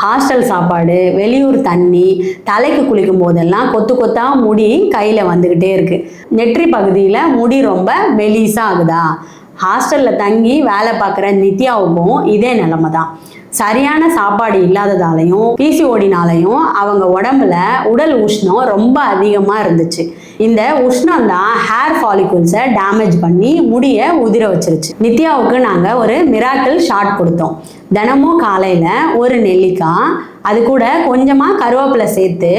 Hostel சாப்பாடு, வெளியூர் தண்ணி, தலைக்கு குளிக்கும் போதெல்லாம் கொத்து கொத்தா முடி கையில் வந்துக்கிட்டே இருக்கு. நெற்றி பகுதியில் முடி ரொம்ப மெலிசா ஆகுதா? ஹாஸ்டலில் தங்கி வேலை பார்க்குற நித்யாவுக்கும் இதே நிலைமை தான். சரியான சாப்பாடு இல்லாததாலையும் பிசிஓடினாலையும் அவங்க உடம்புல உடல் உஷ்ணம் ரொம்ப அதிகமாக இருந்துச்சு. இந்த உஷ்ணம் தான் ஹேர் ஃபாலிகுல்ஸை டேமேஜ் பண்ணி முடியை உதிர வச்சிருச்சு. நித்யாவுக்கு நாங்கள் ஒரு மிராக்கிள் ஷாட் கொடுத்தோம். தினமும் காலையில் ஒரு நெல்லிக்காய், அது கூட கொஞ்சமாக கருவேப்பிலை சேர்த்து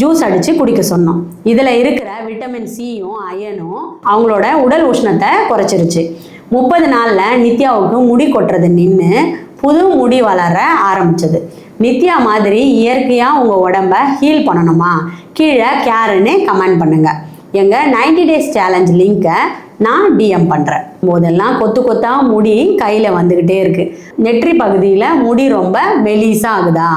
ஜூஸ் அடித்து குடிக்க சொன்னோம். இதில் இருக்கிற விட்டமின் சியும் அயனும் அவங்களோட உடல் உஷ்ணத்தை குறைச்சிருச்சு. 30 நாளில் நித்யாவுக்கு முடி கொட்டுறது நின்று புது முடி வளர ஆரம்பிச்சது. நித்யா மாதிரி இயற்கையாக உங்கள் உடம்ப ஹீல் பண்ணணுமா? கீழே கேருன்னு கமெண்ட் பண்ணுங்கள். எங்கள் 90 days சேலஞ்ச் லிங்கை நான் டிஎம் பண்ணுறேன். போதெல்லாம் கொத்து கொத்தா முடி கையில் வந்துக்கிட்டே இருக்குது. நெற்றி பகுதியில் முடி ரொம்ப மெலிசா ஆகுதா?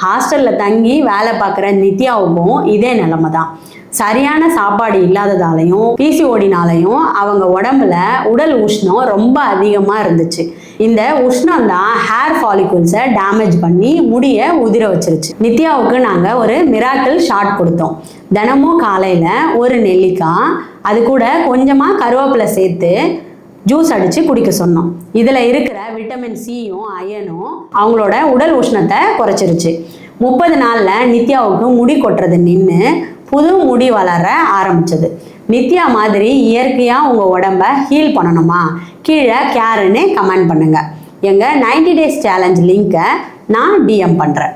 ஹாஸ்டலில் தங்கி வேலை பார்க்குற நித்யாவுக்கும் இதே நிலைமை தான். சரியான சாப்பாடு இல்லாததாலையும் பிசிஓடினாலையும் அவங்க உடம்புல உடல் உஷ்ணம் ரொம்ப அதிகமாக இருந்துச்சு. இந்த உஷ்ணம் தான் ஹேர் ஃபாலிகுல்ஸை டேமேஜ் பண்ணி முடியை உதிர வச்சிருச்சு. நித்யாவுக்கு நாங்கள் ஒரு மிராக்கிள் ஷாட் கொடுத்தோம். தினமும் காலையில் ஒரு நெல்லிக்காய், அது கூட கொஞ்சமாக கருவேப்பிலை சேர்த்து ஜூஸ் அடித்து குடிக்க சொன்னோம். இதில் இருக்கிற விட்டமின் சியும் அயனும் அவங்களோட உடல் உஷ்ணத்தை குறைச்சிருச்சு. 30 நாளில் நித்யாவுக்கு முடி கொட்டுறது நின்று புது முடி வளர ஆரம்பிச்சது. நித்யா மாதிரி இயற்கையாக உங்கள் உடம்ப ஹீல் பண்ணணுமா? கீழே கேருன்னு கமெண்ட் பண்ணுங்கள். எங்கள் 90 days சேலஞ்ச் லிங்கை நான் டிஎம் பண்ணுறேன்.